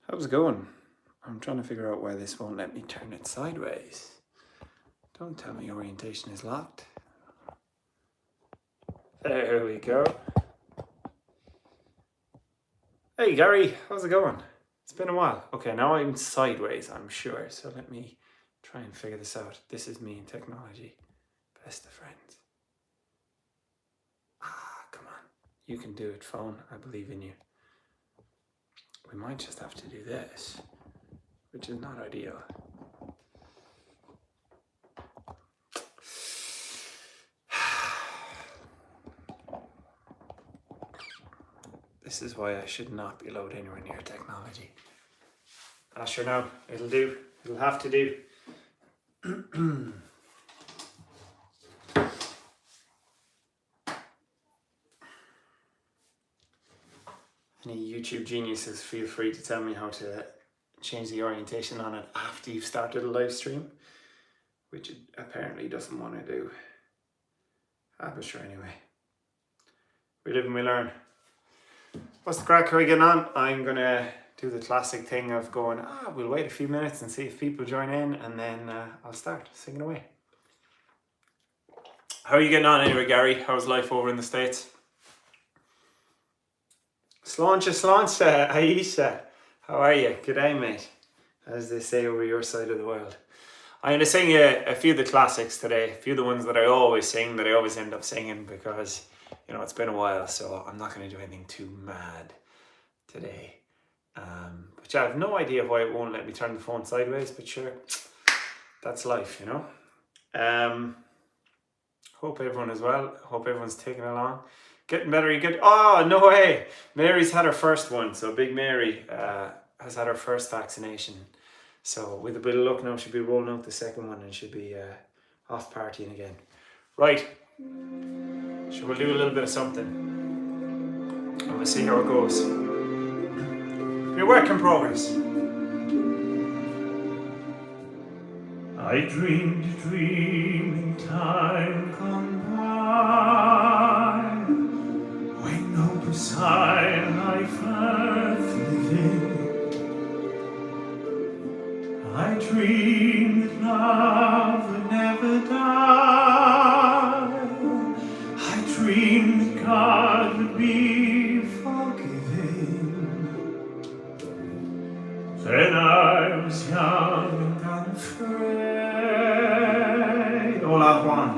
How's it going? I'm trying to figure out why this won't let me turn it sideways. Don't tell me orientation is locked. There we go. Hey Gary, how's it going? It's been a while. Okay, now I'm sideways, I'm sure. So let me try and figure this out. This is me and technology. Best of friends. Come on. You can do it, phone. I believe in you. We might just have to do this, which is not ideal. This is why I should not be allowed anywhere near technology. Sure, no, it'll do. It'll have to do. Any YouTube geniuses, feel free to tell me how to change the orientation on it after you've started a live stream, which it apparently doesn't want to do. But sure, anyway. We live and we learn. What's the crack? How are we getting on? I'm going to do the classic thing of going, we'll wait a few minutes and see if people join in, and then I'll start singing away. How are you getting on anyway, Gary? How's life over in the States? Sláinte, Aisha. How are you? G'day, mate. As they say over your side of the world. I'm going to sing a few of the classics today. A few of the ones that I always sing, that I always end up singing because, you know, it's been a while, so I'm not going to do anything too mad today. Which I have no idea why it won't let me turn the phone sideways, but sure, that's life, you know. Hope everyone is well. Hope everyone's taking along. Getting better, you good? Oh, no way. Mary's had her first one. So Big Mary has had her first vaccination. So with a bit of luck now, she'll be rolling out the second one and she'll be off partying again. Right. So we'll do a little bit of something. And we'll see how it goes. Be a work in progress. I dreamed a dream in time gone by, when no beside life earth living. I dreamed that love would never die. I dreamed that God would be forgiving. Then I was young and unafraid. Hola, Juan.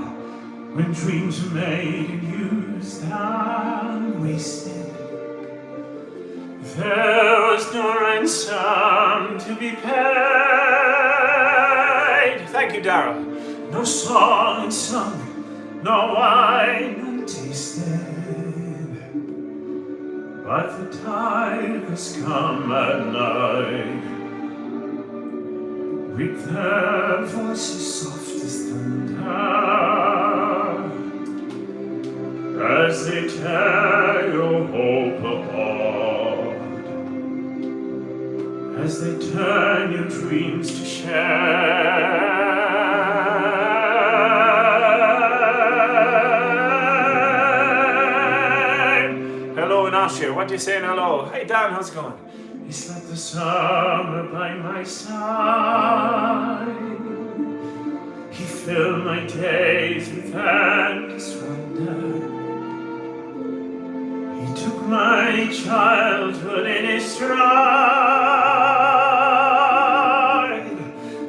When dreams are made and used and wasted, there was no ransom to be paid. Thank you, Darryl. No song sung, no wine untasted, but the tide has come at night, with their voices soft as thunder, as they tear your hope apart, as they turn your dreams to shame. Hello, Inasha. What do you say? Hello. Hey, Dan, how's it going? He slept the summer by my side. He filled my days with endless wonder. He took my childhood in his stride,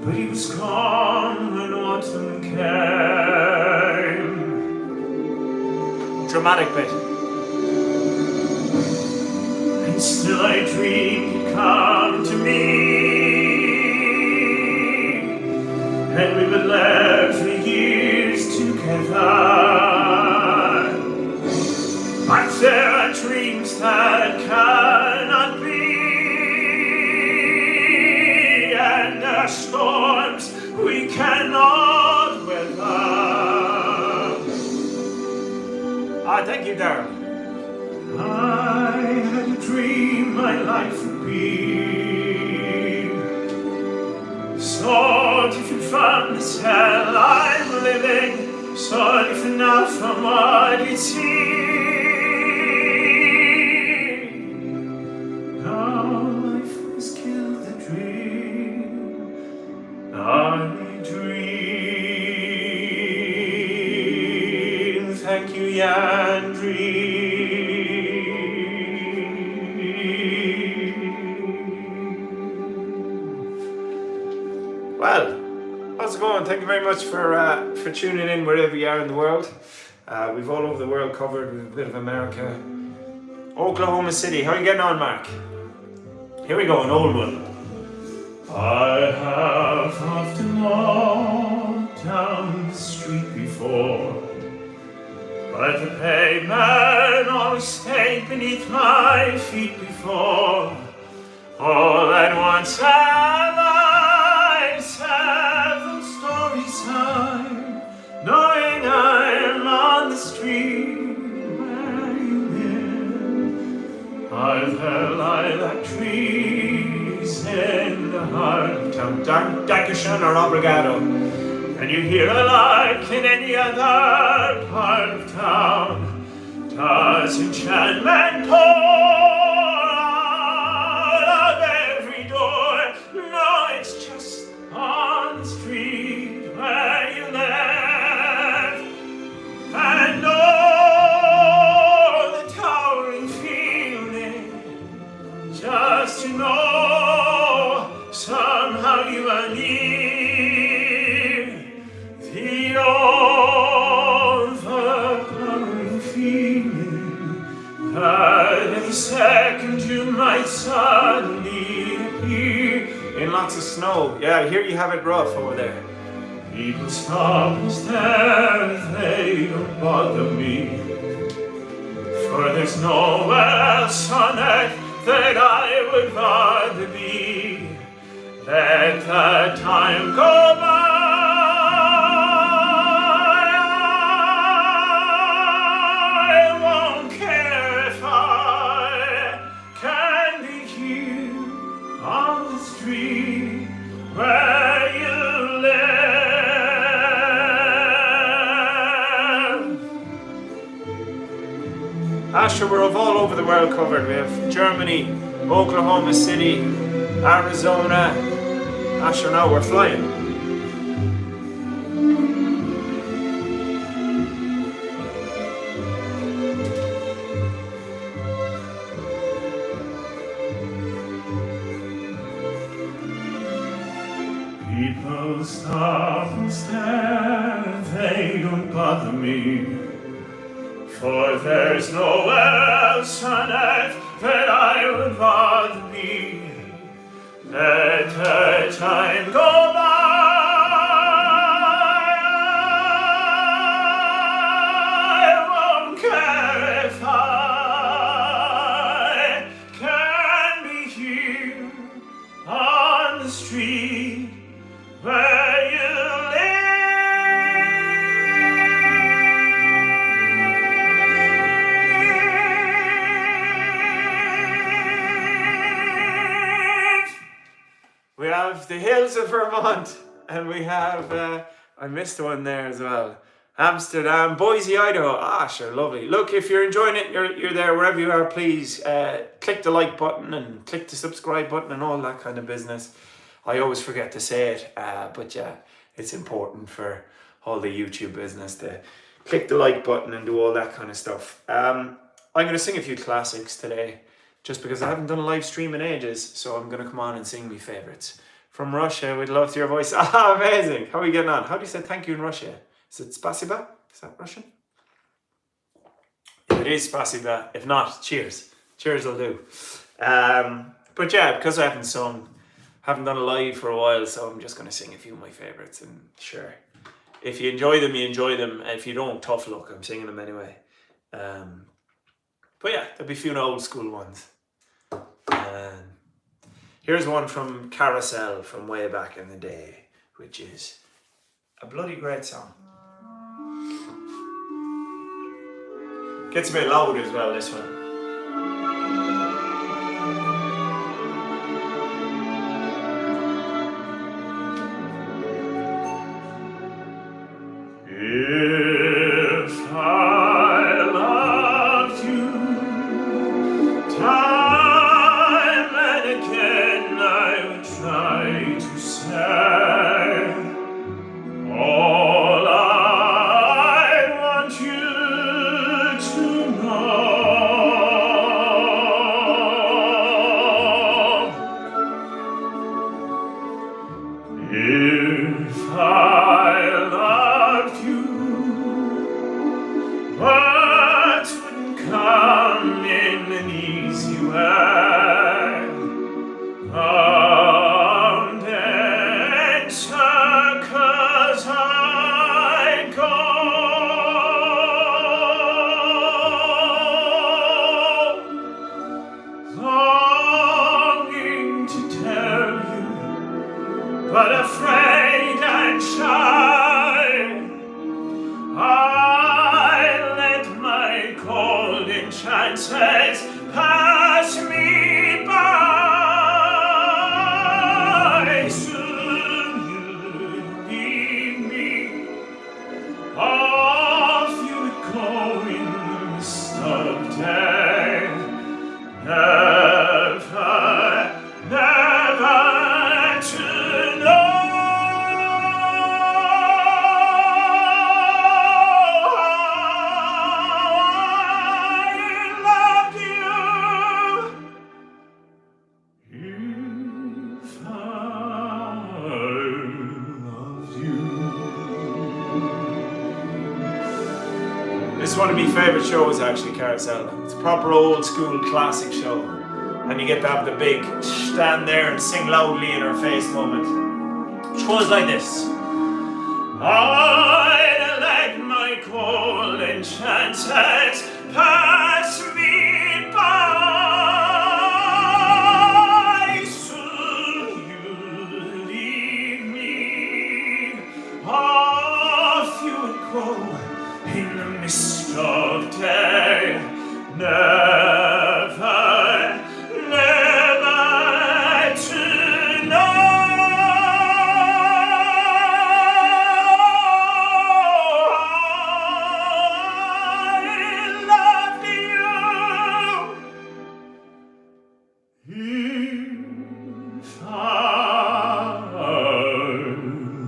but he was gone when autumn came. Dramatic bit. And still I dreamed he'd come to me, and we would live for years together. But there are dreams that cannot be, and there are storms we cannot weather. Thank you, Darryl. I had a dream my life would be so different from this hell I'm living, so different now from what it seemed. Now life has killed the dream I dreamed. Thank you, Jan Dream. Well, how's it going? Thank you very much for tuning in wherever you are in the world. We've all over the world covered. We've a bit of America. Oklahoma City. How are you getting on, Mark? Here we go, an old one. I have often walked down the street before, but the pavement always stayed beneath my feet before. All at once have I several stories high, knowing I'm on the street where you live. Are there lilac trees in the heart of town? Dankeschön or obrigado. And you hear a lark in any other part of town? Does enchantment pour out of every door? No, it's just on the street where you live. And oh, the towering feeling, just to know somehow you are near. The overpowering feeling that any second you might suddenly appear. In lots of snow. Yeah, here you have it rough over there. People stop and stare, they don't bother me, for there's nowhere else on earth that I would rather be. Let the time go by, I won't care if I can be here on the street where you live. Asher, we're all over the world covered. We have Germany, Oklahoma City, Arizona. Asher, now we're flying. People stop and stare, they don't bother me, for there's nowhere else on earth that I would rather be. Let the time go by, I won't care if I can be here on the street where you live. We have the hills of Vermont, and we have, I missed one there as well, Amsterdam, Boise, Idaho. Ah, sure, lovely. Look, if you're enjoying it, you're there wherever you are, please click the like button and click the subscribe button and all that kind of business. I always forget to say it, but yeah, it's important for all the YouTube business to click the like button and do all that kind of stuff. I'm going to sing a few classics today, just because I haven't done a live stream in ages, so I'm going to come on and sing my favourites. From Russia, we'd love to hear your voice. Ah, amazing. How are you getting on? How do you say thank you in Russia? Is it spasiba? Is that Russian? If it is spasiba, if not, cheers. Cheers will do. But yeah, because I haven't done a live for a while, so I'm just going to sing a few of my favourites, and sure, if you enjoy them, you enjoy them. If you don't, tough luck. I'm singing them anyway. But yeah, there'll be a few old school ones. Here's one from Carousel from way back in the day, which is a bloody great song. Gets a bit loud as well, this one. Yeah. chances pass me by. Soon you'll leave me, off you would go in the mist of day. Never to know This is one of my favourite shows actually, Carousel. It's a proper old school classic show. And you get to have the big stand there and sing loudly in her face moment. Which goes like this. I'd let my golden chances pass me by. Soon you'll leave me, off you would go in the mist of day. Never to know I loved you. If I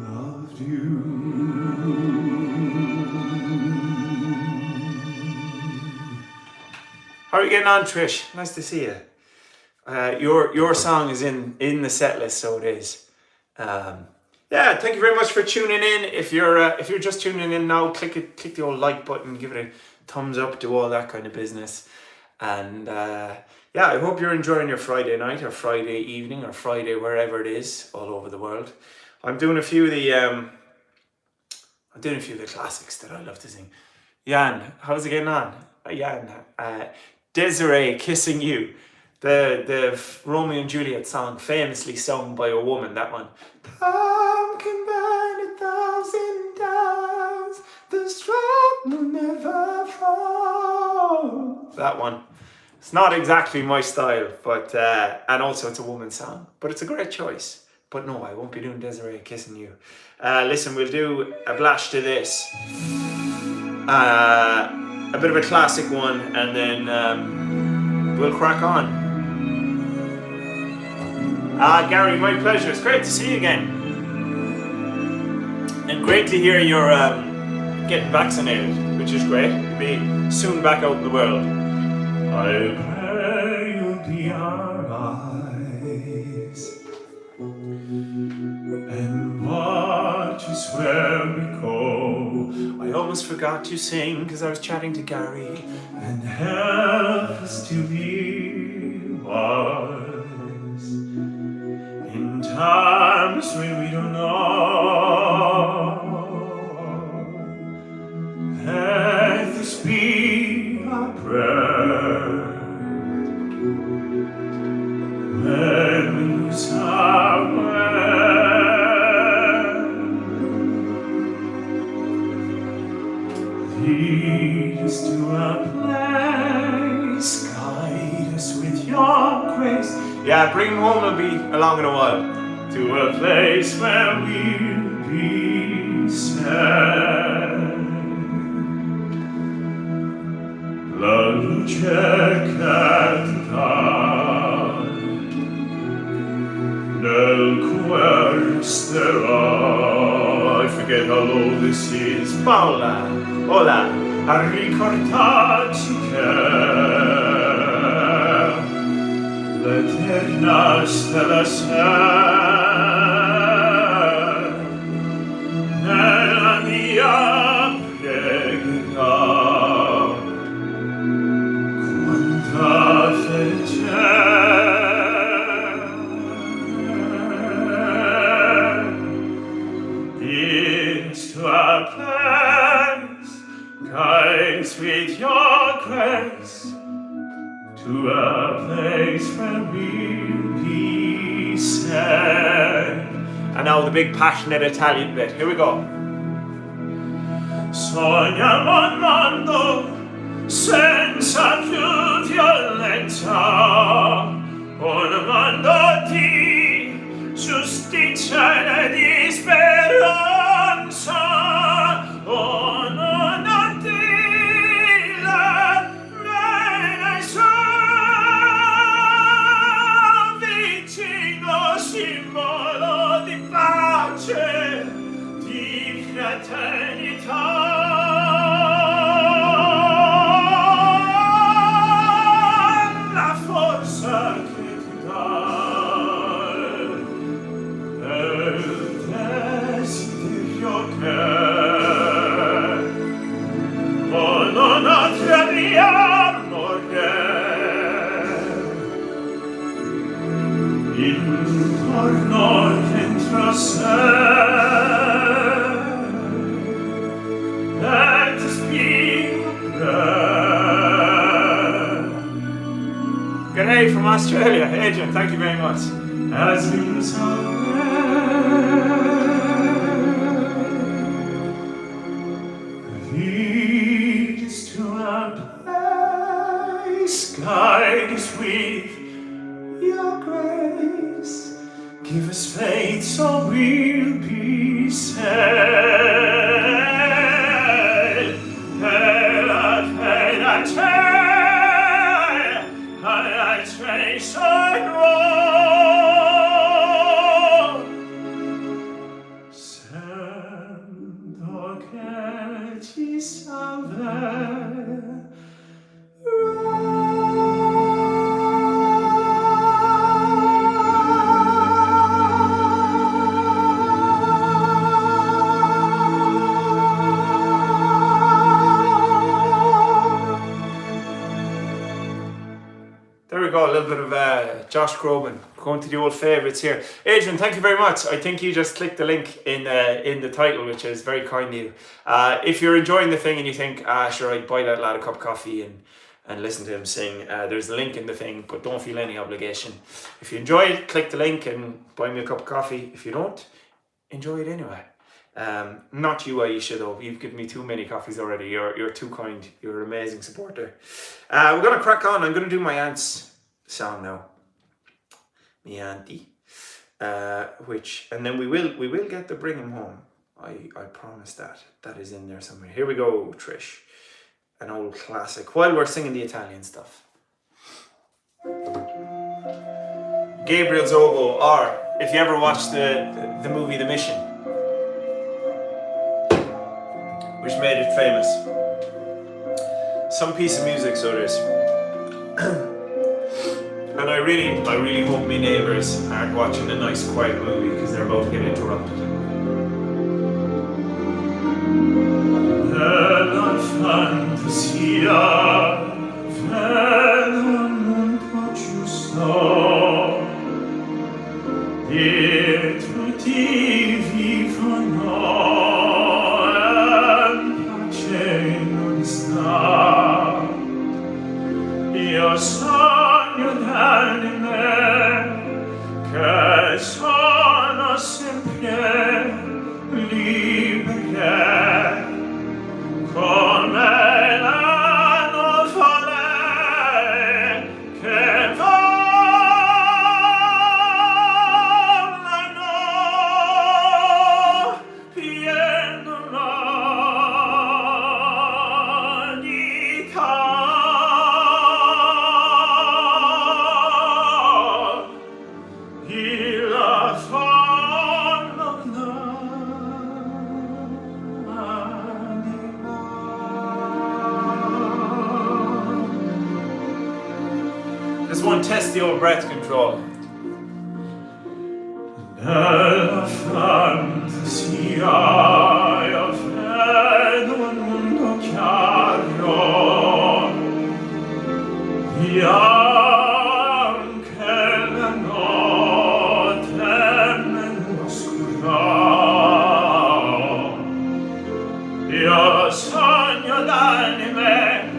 loved you. How are you getting on, Trish? Nice to see you. Your song is in the set list, so it is. Yeah, thank you very much for tuning in. If you're just tuning in now, click the old like button, give it a thumbs up, do all that kind of business. And yeah, I hope you're enjoying your Friday night or Friday evening or Friday wherever it is all over the world. I'm doing a few of the classics that I love to sing. Jan, how's it getting on? Jan, Desiree, Kissing You. The Romeo and Juliet song, famously sung by a woman, that one. Time can burn 1,000 times, the strong will never fall. That one. It's not exactly my style, but and also it's a woman's song, but it's a great choice. But no, I won't be doing Desiree, Kissing You. Listen, we'll do a blash to this. A bit of a classic one, and then we'll crack on. Gary, my pleasure. It's great to see you again. And great to hear you're getting vaccinated, which is great. You'll be soon back out in the world. I pray you'll be our eyes, and watch us where we go. I almost forgot to sing because I was chatting to Gary. And help us to be wise in times when we don't know. Let this be our prayer when we lose our way. Lead us to a place, guide us with your grace. Yeah, bring him home, will be along in a while. To a place where we'll be safe. La luce che nel cuore resterà. I forget how low this is. Paola, hola, a ricordarci che l'eterna stella sei nella mia pregherà. Quanta felicità. To our place, guide us with your grace, to a place where we'll be safe. And now the big passionate Italian bit. Here we go. Sogniamo un mondo senza più violenza, un mondo di giustizia e di speranza, un mondo di mena vicino simbolo di pace, di fraternità. Intorno dentro sé let us be prayer. Good day from Australia, Adrian, thank you very much. As we lead us to a place, guide us with your grace, give us faith so we'll be saved. A little bit of Josh Groban going to the old favourites here. Adrian, thank you very much. I think you just clicked the link in the title, which is very kind of you. If you're enjoying the thing and you think, sure, I'd buy that lad a cup of coffee and listen to him sing, there's a link in the thing, but don't feel any obligation. If you enjoy it, click the link and buy me a cup of coffee. If you don't, enjoy it anyway. Not you, Aisha, though. You've given me too many coffees already. You're too kind. You're an amazing supporter. We're going to crack on. I'm going to do my aunt's song now, me auntie, and then we will get to bring him home. I promise that is in there somewhere. Here we go, Trish, an old classic. While we're singing the Italian stuff, Gabriel's oboe, or if you ever watched the movie The Mission, which made it famous, some piece of music, so it is. And I really hope my neighbours aren't watching a nice quiet movie because they're about to get interrupted. Nella fantasia vedo un mondo giusto e tutti vivono in pace in onestà. Io sogno d'anime che sono sempre libere come la nuvole che volano pieno l'umanità. Just want to test the old breath control. Nella fantasia io vedo un mondo chiaro, anche la notte meno oscura. Io sogno d'anime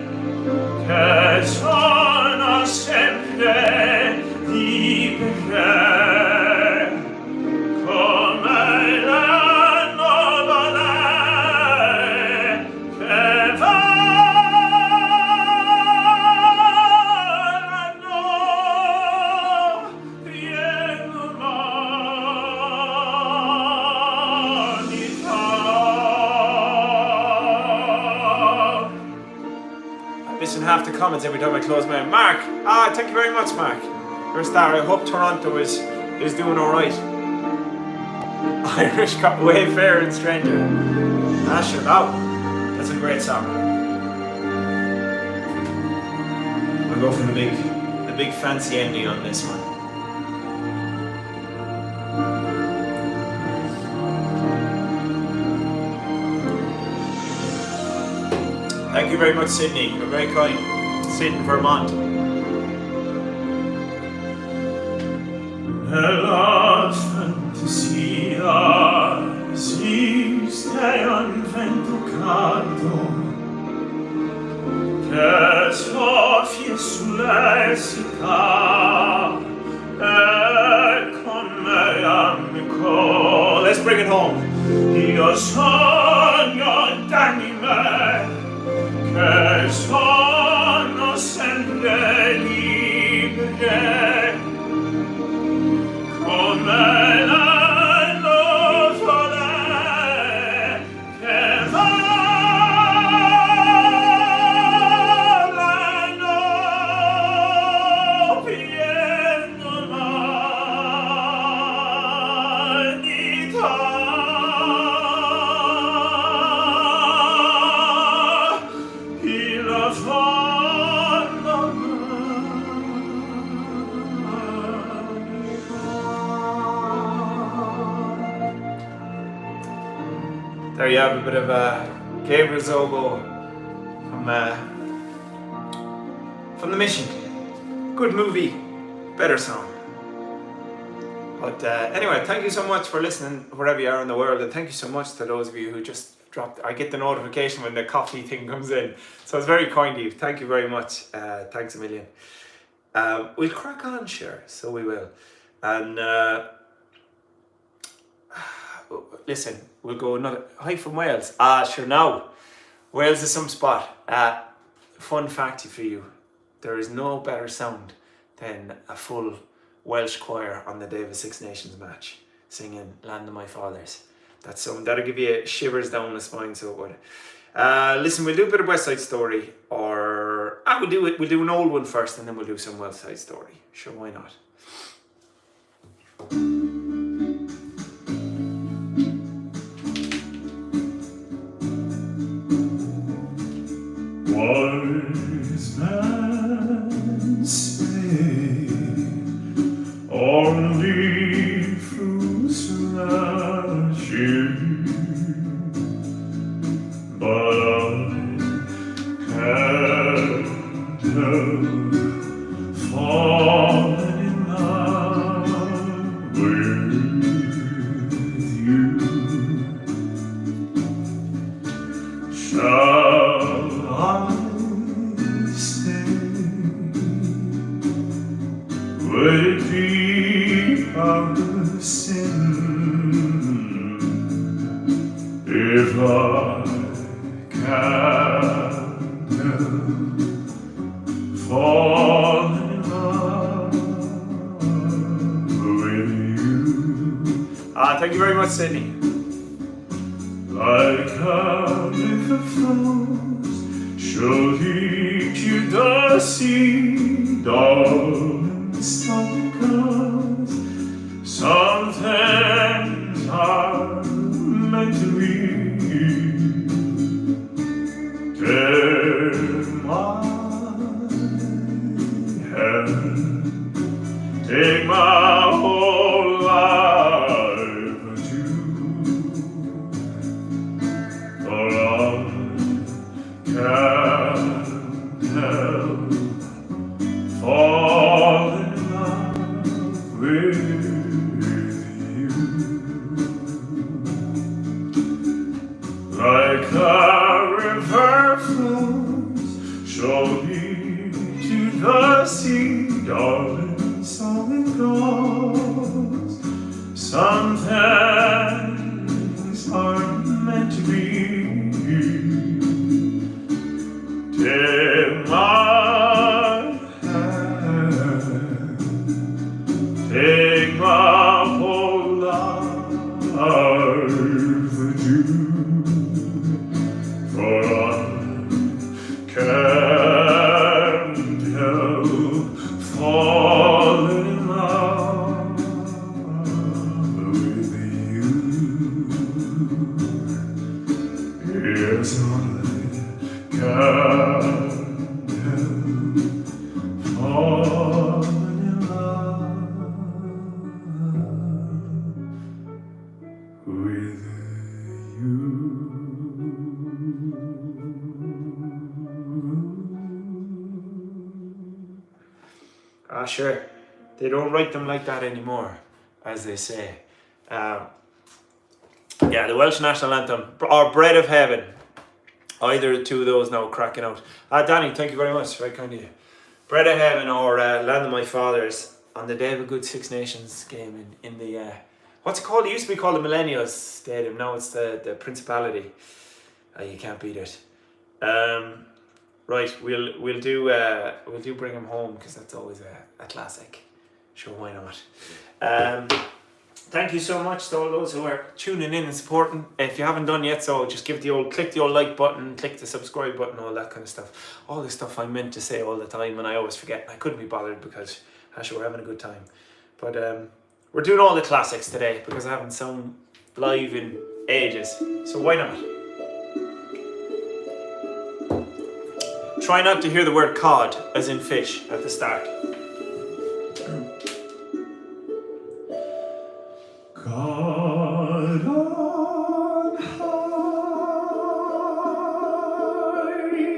che sono sempre libere come la nuvole che volano missing half the comments every time I close my Mark. Thank you very much, Mark. You're a star. I hope Toronto is doing alright. Irish got Wayfarer and Stranger. Sure. Oh, that's a great song. I'll go for the big fancy ending on this one. Thank you very much, Sydney. You're very kind. Sydney, Vermont. Nella fantasia esiste un vento caldo che soffia sulle città e come amico. Let's bring it home. Io sogno d'anime che sono sempre libere come la nuvole che volano pieno l'umanità. There you have a bit of Gabriel Zogo from The Mission. Good movie, better song. But anyway, thank you so much for listening wherever you are in the world, and thank you so much to those of you who just dropped. I get the notification when the coffee thing comes in, so it's very kind of you. Thank you very much. Thanks a million. We'll crack on, sure. So we will, and listen. We'll go another. Hi from Wales. Sure now. Wales is some spot. Fun fact for you. There is no better sound than a full Welsh choir on the day of a Six Nations match singing Land of My Fathers. That's something that'll give you shivers down the spine, so it would. Listen, we'll do a bit of West Side Story, or we'll do an old one first, and then we'll do some West Side Story. Sure, why not? Wise men say only fools rush in, but I can't help falling in love with you. Shall I stay? Would it be our sin if I can't help falling in love with you? Thank you very much, Sydney. Like a river flows, shall lead you the sea, darling, stop, because some things are meant to be. Take my hand, take my whole life too. can't help falling in love with you. Ah, sure. They don't write them like that anymore, as they say. Yeah, the Welsh national anthem, or Bread of Heaven. Either two of those now cracking out. Danny, thank you very much. Very kind of you. Bread of Heaven or Land of My Fathers on the day of a good Six Nations game in the what's it called? It used to be called the Millennials Stadium. Now it's the Principality. You can't beat it. Right, we'll do Bring 'Em Home because that's always a classic. Sure, why not? Thank you so much to all those who are tuning in and supporting. If you haven't done yet, so just click the old like button, click the subscribe button, all that kind of stuff. All this stuff I meant to say all the time and I always forget. I couldn't be bothered because actually we're having a good time. But we're doing all the classics today because I haven't sung live in ages. So why not? Try not to hear the word cod, as in fish, at the start. God on high,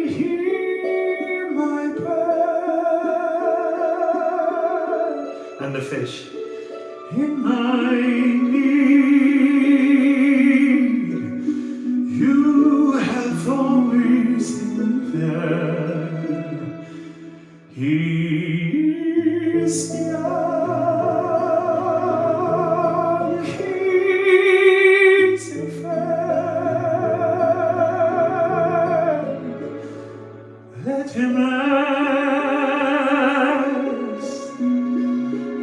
hear my prayer. And the fish. In my need, you have always been there. He is young, he's fair. Let him ask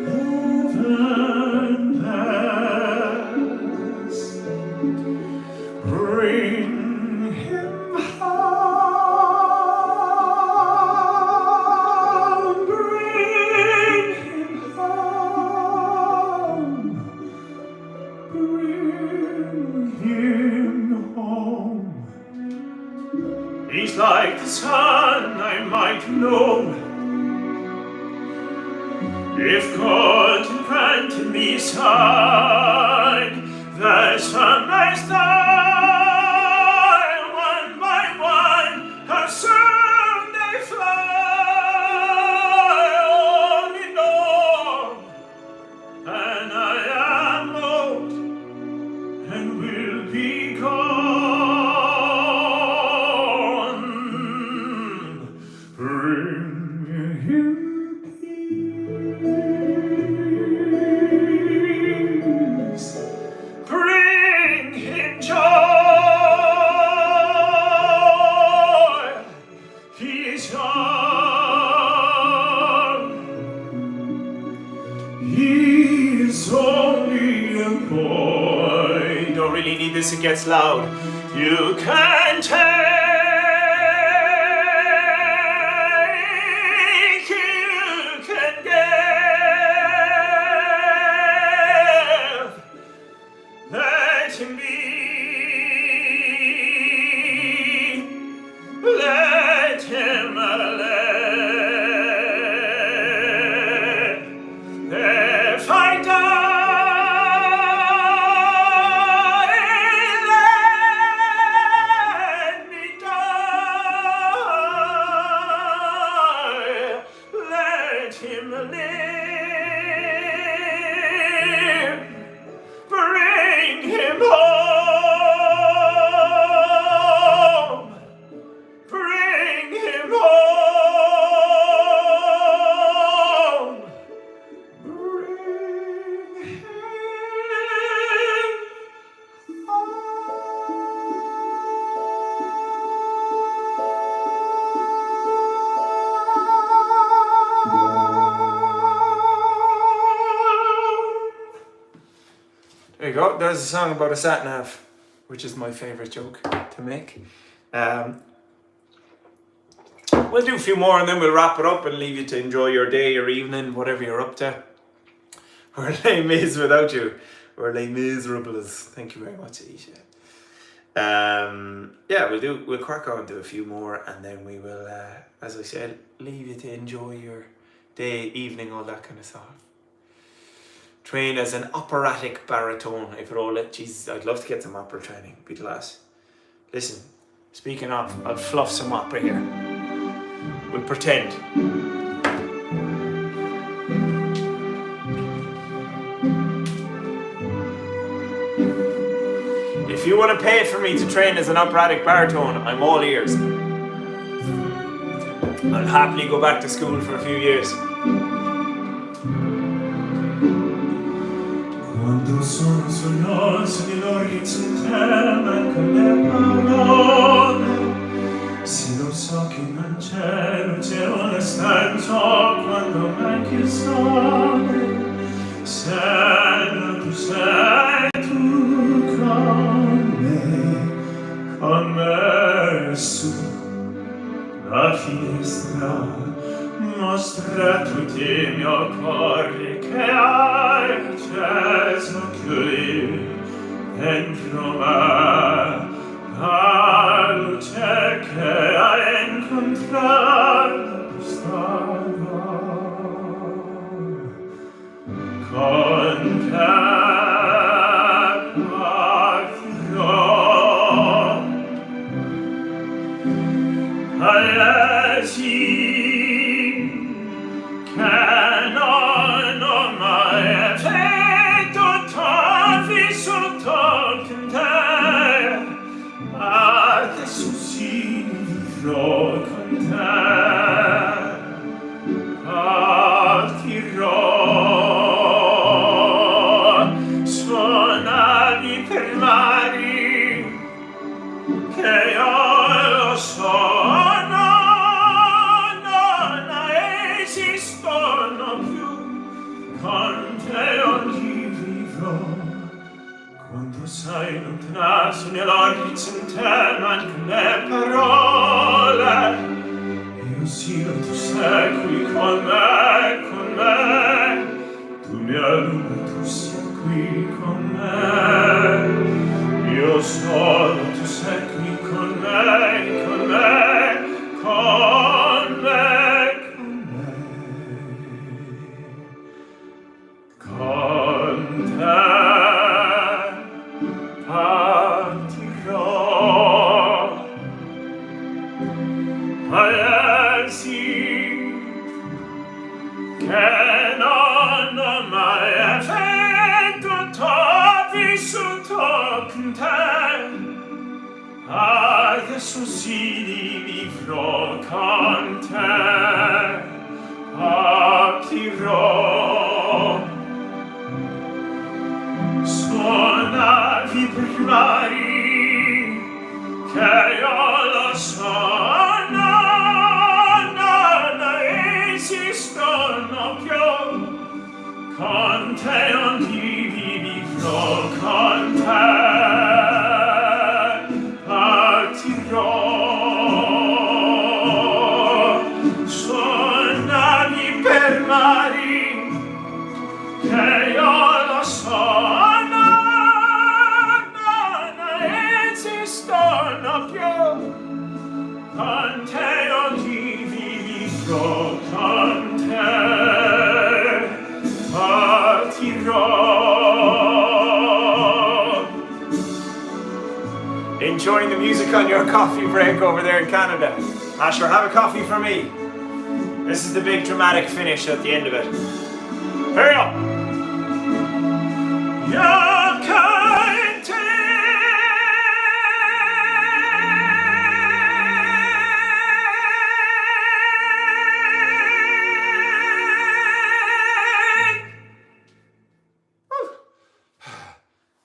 heaven past. Bring him home, bring him home, bring him home. He's like the sun I might have known, if God had granted me sight, that sunrise die, one by one, how soon they fly, only know, and I am old, and will be gone. Bring him peace, bring him joy. He is young, he is only a boy. Don't really need this, it gets loud. You can take, you can give. Let him be, let him live. If I die, let me die. Let him live. Bring him home. Bring him home. Bring him There you go. There's a song about a sat nav, which is my favourite joke to make. We'll do a few more and then we'll wrap it up and leave you to enjoy your day, your evening, whatever you're up to. We're Les Mis without you. We're Les Miserables. Thank you very much, Aisha. Yeah, we'll crack on to a few more, and then we will, as I said, leave you to enjoy your day, evening, all that kind of stuff. Train as an operatic baritone, if at all. Jesus, I'd love to get some opera training. Be class. Listen, speaking of, I'll fluff some opera here. We'll pretend. If you want to pay for me to train as an operatic baritone, I'm all ears. I'll happily go back to school for a few years. Quando sono sognoso nell'orizzonte mancano le parole, se lo so che non c'è una stanza quando manchi il sole, se non tu sei tu con me su la finestra, mostra tutti i miei cuori che hai acceso qui dentro me, la luce che hai incontrato stava con te. Nell'orizzonte mancano le parole, io sì, tu sei qui con me, tu mi allumi, tu sei qui con me, io sono, tu sei qui con me, con me, con me, con te. Adesso sì vivrò con te, partirò. Suonavi primari che io lo so, non esistono più. Con te non vivrò, con te. Suonavi per mari che io lo so, non esistono più. Con te io vivrò, con te partirò. Enjoying the music on your coffee break over there in Canada. Asher, have a coffee for me. This is the big dramatic finish at the end of it. Hurry up!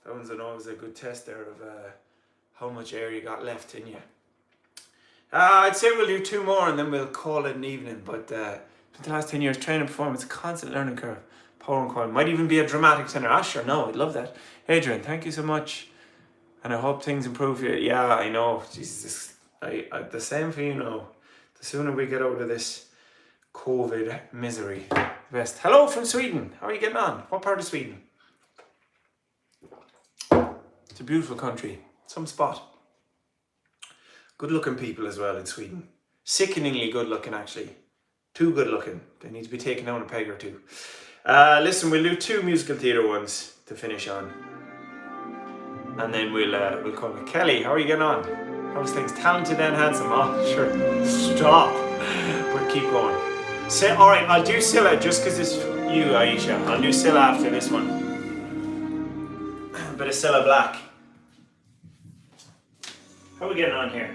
That one's always a good test there of how much air you got left in you. I'd say we'll do 2 more and then we'll call it an evening. But for the last 10 years, training performance, constant learning curve, power and quality. Might even be a dramatic tenor. Sure, no, I'd love that. Adrian, thank you so much. And I hope things improve here. Yeah, I know. Jesus, I the same for you now. The sooner we get out of this COVID misery, the best. Hello from Sweden. How are you getting on? What part of Sweden? It's a beautiful country. Some spot. Good looking people as well in Sweden. Sickeningly good looking, actually. Too good looking. They need to be taken down a peg or two. Listen, we'll do 2 musical theatre ones to finish on. And then we'll call it. Kelly, how are you getting on? How's things? Talented and handsome. Oh, sure. Stop. But keep going. Alright, I'll do Scylla just because it's you, Aisha. I'll do Scylla after this one. Bit of Scylla Black. How are we getting on here?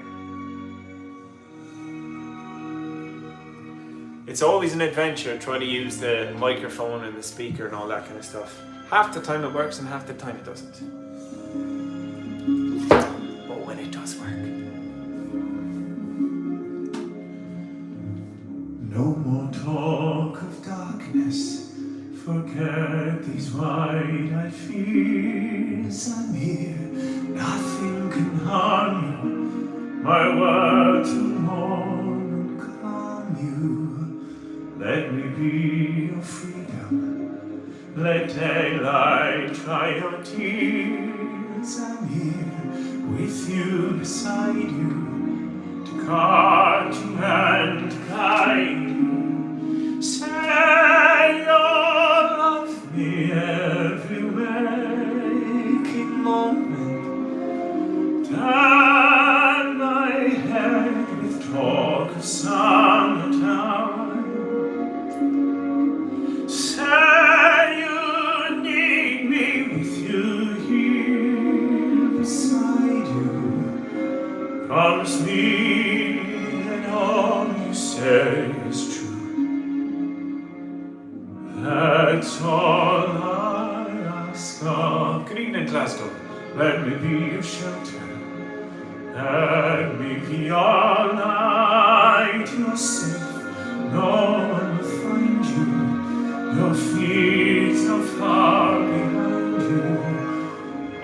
It's always an adventure trying to use the microphone and the speaker and all that kind of stuff. Half the time it works and half the time it doesn't. But when it does work. No more talk of darkness. Forget these wide-eyed fears. I'm here, nothing can harm you. My words will mourn and calm you. Let me be your freedom. Let daylight dry your tears. I'm here with you, beside you, to guard you and guide you. Say you'll love me every waking moment. Turn my head with talk of summertime. Say you need me with you here beside you. Promise me that all you say is true. That's all I ask of. Good evening, Glasgow. Let me be your shelter. Let me be all night. You're safe. No one will find you. Your feet are far behind you.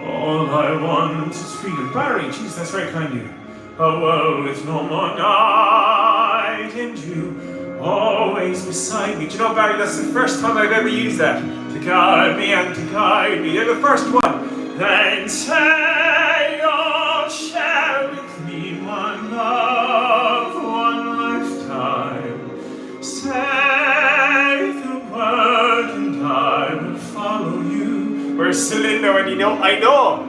All I want is freedom. Barry, jeez, that's very kind of you. A world with no more night and you always beside me. Do you know, Barry, that's the first time I've ever used that. To guide me and to guide me. You're the first one. Then say you'll share with me one love, one lifetime. Say the word and I will follow you. Where's Celinda? And I know.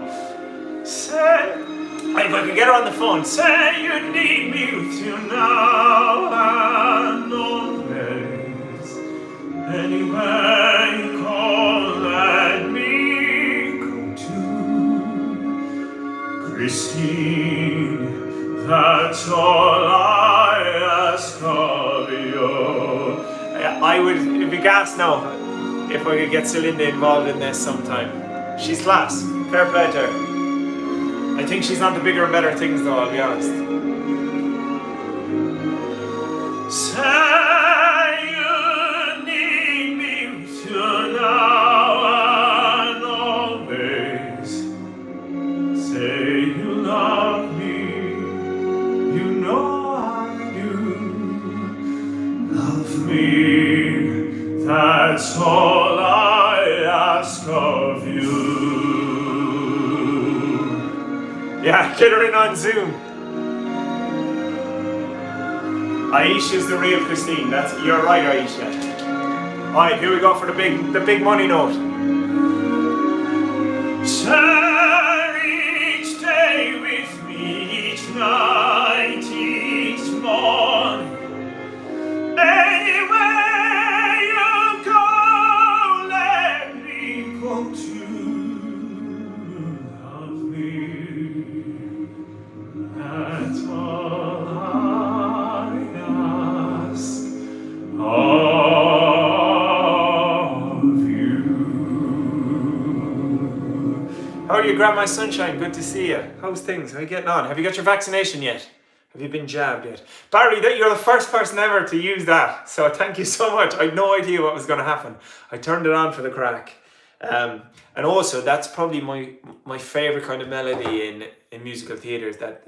Say, if I could get her on the phone. say you need me with you now and always. Anywhere you call, let me go to. Christine, that's all I ask of you. I would be gassed now if I could get Celinda involved in this sometime. She's class. Fair play to her. I think she's on to bigger and better things though, I'll be honest. Say you need me with you now and always. Say you love me, you know I do. Love me, that's all I ask of you. Yeah, get her in on Zoom. Aisha's the real Christine. You're right, Aisha. Alright, here we go for the big money note. Share each day with me, each night, each morning. Anywhere you go, let me go to. Love me, that's all I ask of you. How are you, Grandma Sunshine? Good to see you. How's things? How are you getting on? Have you got your vaccination yet? Have you been jabbed yet? Barry, you're the first person ever to use that. So thank you so much. I had no idea what was going to happen. I turned it on for the crack. And also, that's probably my favourite kind of melody in musical theatre is that.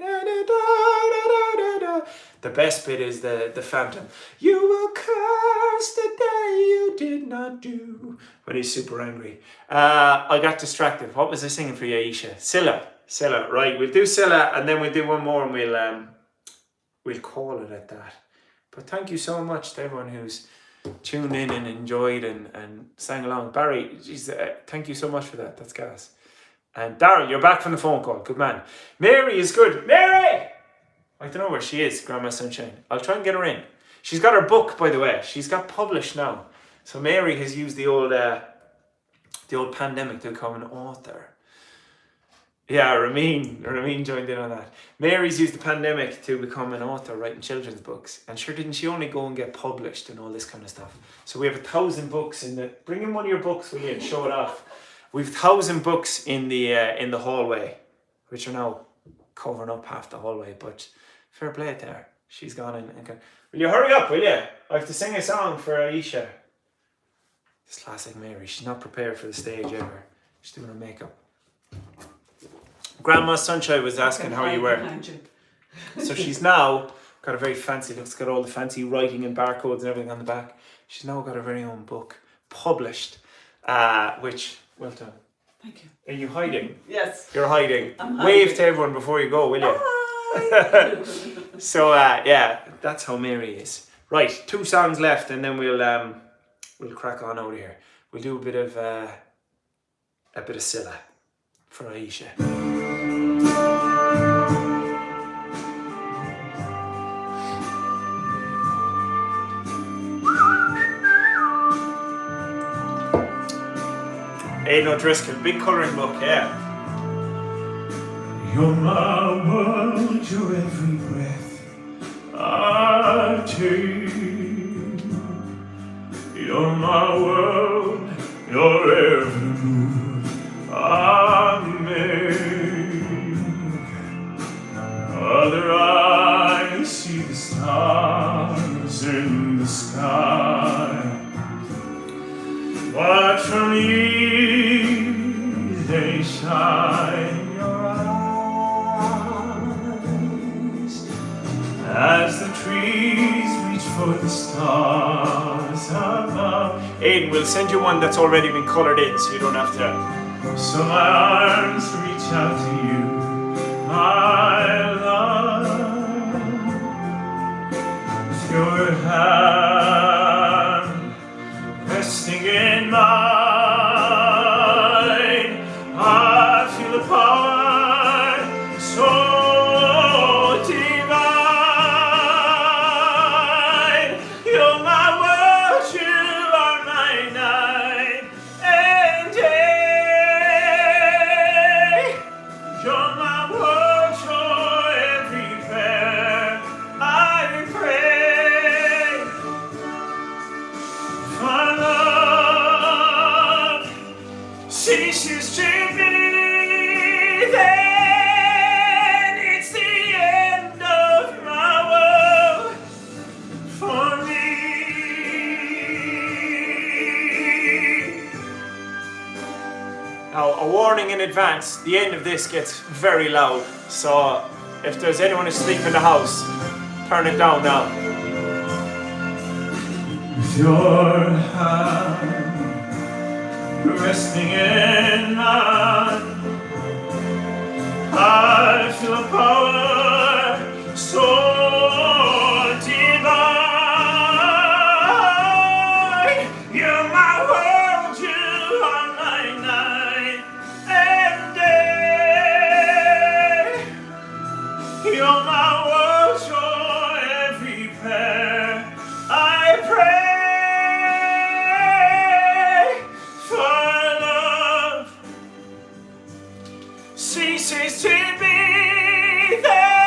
The best bit is the phantom. You will curse the day you did not do. When he's super angry. I got distracted. What was I singing for you, Aisha? Scylla. Scylla. Right, we'll do Scylla and then we'll do one more and we'll call it at that. But thank you so much to everyone who's tuned in and enjoyed and sang along. Barry, geez, thank you so much for that. That's gas. And Darryl, you're back from the phone call. Good man. Mary is good. Mary! I don't know where she is, Grandma Sunshine. I'll try and get her in. She's got her book, by the way. She's got published now. So Mary has used the old pandemic to become an author. Yeah, Ramin joined in on that. Mary's used the pandemic to become an author writing children's books. And sure, didn't she only go and get published and all this kind of stuff? So we have 1,000 books in the... Bring in one of your books, will you, and show it off. We've 1,000 books in the hallway, which are now covering up half the hallway, but fair play there. She's gone in and gone. Will you hurry up, will you? I have to sing a song for Aisha. This classic Mary. She's not prepared for the stage ever. She's doing her makeup. Grandma Sunshine was asking how you were. So she's now got a very fancy, looks got all the fancy writing and barcodes and everything on the back. She's now got her very own book published, which, well done. Thank you. Are you hiding? Yes. You're hiding. I'm Wave hiding. to everyone before you go, will you? Hi. So yeah, that's how Mary is. Right, 2 songs left, and then we'll crack on out of here. We'll do a bit of Scylla for Aisha. Ain't no Driscoll, big colouring book, yeah. You're my world, you're every breath I take. You're my world, you're every move I make. Other eyes see the stars in the sky. Watch from me, they shine in your eyes as the trees reach for the stars above. Aiden, we'll send you one that's already been coloured in, so you don't have to. So my arms reach out to you, my love. With your hand resting in mine, I feel the power so divine. You're my world, you are my night and day. You're my world, you're every prayer I pray. My love ceases to be, then it's the end of my world for me. Now, a warning in advance, the end of this gets very loud, so if there's anyone asleep in the house, turn it down now. With your hand resting in mine, I feel a power so divine. You're my world, you are my night and day. You're my world, you're every prayer I pray. For love ceases to be, then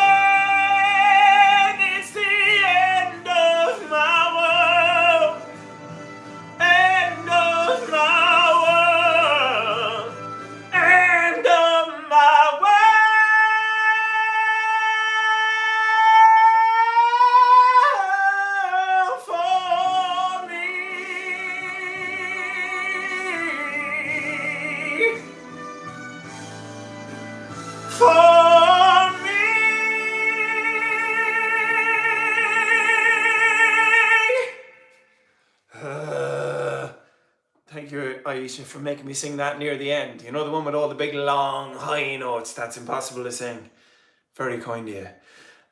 you, Aisha, for making me sing that near the end. You know, the one with all the big, long, high notes. That's impossible to sing. Very kind of you.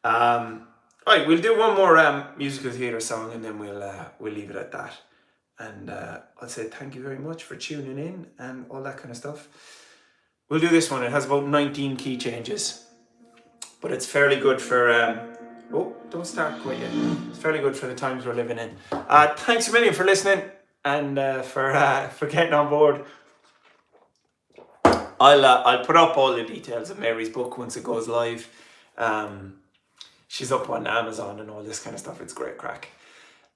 Right, we'll do one more musical theatre song, and then we'll leave it at that. And I'll say thank you very much for tuning in and all that kind of stuff. We'll do this one. It has about 19 key changes, but it's fairly good for... oh, don't start quite yet. It's fairly good for the times we're living in. Thanks a million for listening and for getting on board. I'll put up all the details of Mary's book once it goes live. She's up on Amazon and all this kind of stuff. It's great crack.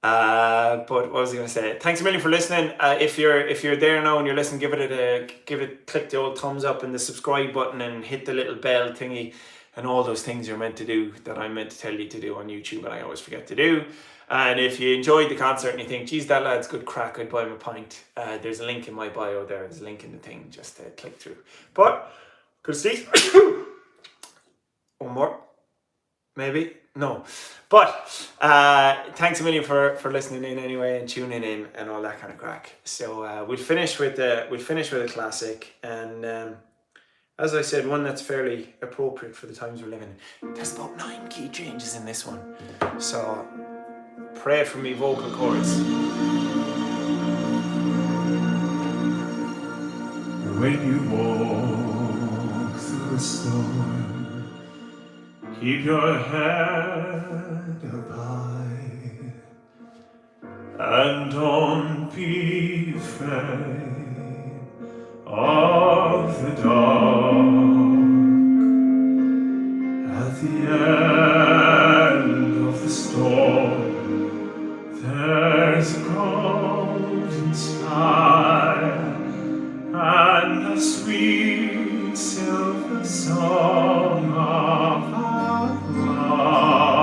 But what was I going to say? Thanks a million for listening. If you're there now and you're listening, click the old thumbs up and the subscribe button and hit the little bell thingy and all those things you're meant to do that I'm meant to tell you to do on YouTube and I always forget to do. And if you enjoyed the concert and you think, geez, that lad's good crack, I'd buy him a pint. There's a link in my bio there. There's a link in the thing. Just click through. But, good to see. One more. Maybe. No. But, thanks a million for listening in anyway and tuning in and all that kind of crack. So, we'll finish with a classic. And, as I said, one that's fairly appropriate for the times we're living in. There's about 9 key changes in this one. So... pray for me vocal cords. When you walk through a storm, keep your head up high and don't be afraid of the dark. At the end of the storm, there's a golden sky and a sweet silver song of our love.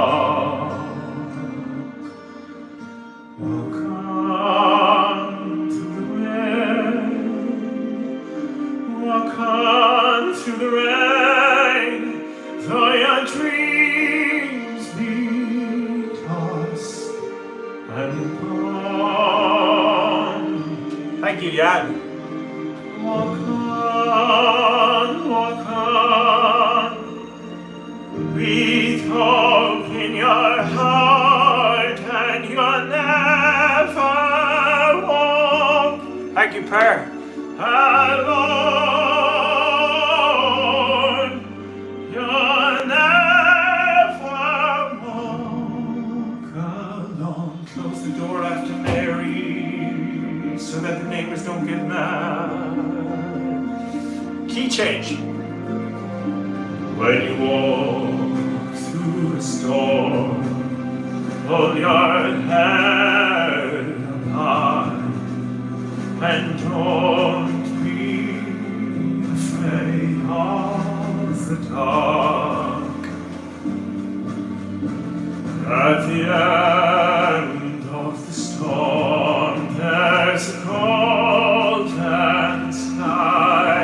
Walk on through the rain, walk on through the rain, though your dreams be tossed and gone. Thank you, Jan. Walk on, with hope in your heart, and you'll never walk Thank you, Per. alone. You'll never walk alone. Close the door after Mary, so that the neighbors don't get mad. Key change. When you walk through a storm, hold your head up high and don't be afraid of the dark. At the end of the storm, there's a golden sky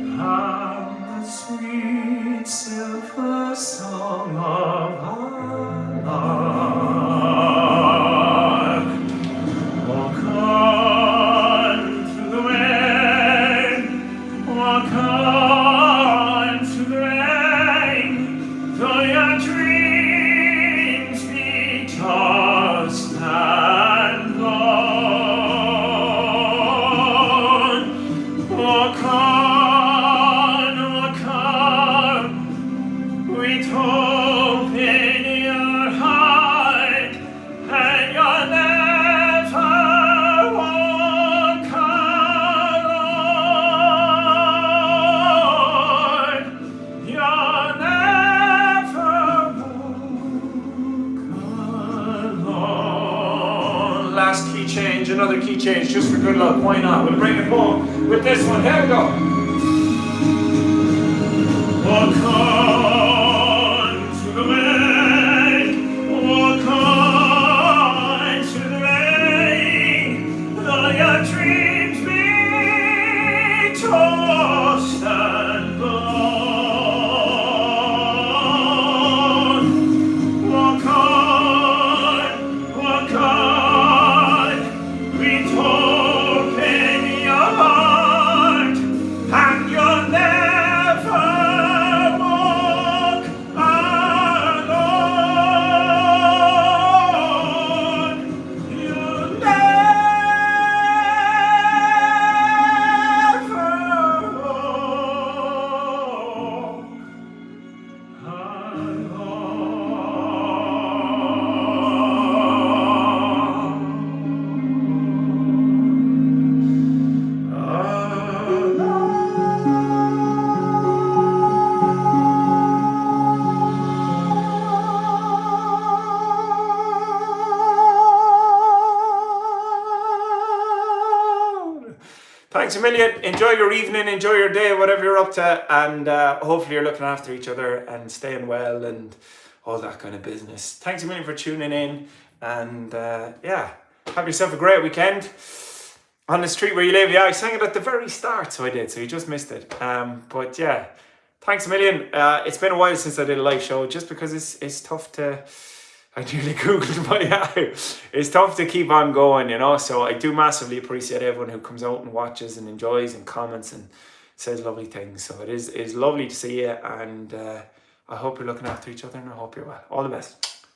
and the sweet silver song of our lark. Walk on through the rain, walk on through the rain, though your dreams be tossed and gone. Walk on, with hope in your heart, and you'll never walk alone. You'll never walk alone. Last key change, another key change, just for good luck. Why not? We'll bring it home with this one. Here we go. Walk on through the rain, walk on through the rain, though your dreams be tossed and gone. Walk on, with hope in thanks a million. Enjoy your evening, enjoy your day, whatever you're up to, and hopefully you're looking after each other and staying well and all that kind of business. Thanks a million for tuning in, and yeah, have yourself a great weekend. On the street where you live, yeah, I sang it at the very start, so I did, so you just missed it. But yeah, thanks a million. It's been a while since I did a live show, just because it's tough to, I nearly Googled my it's tough to keep on going, you know, so I do massively appreciate everyone who comes out and watches and enjoys and comments and says lovely things. So it's lovely to see you, and I hope you're looking after each other, and I hope you're well. All the best.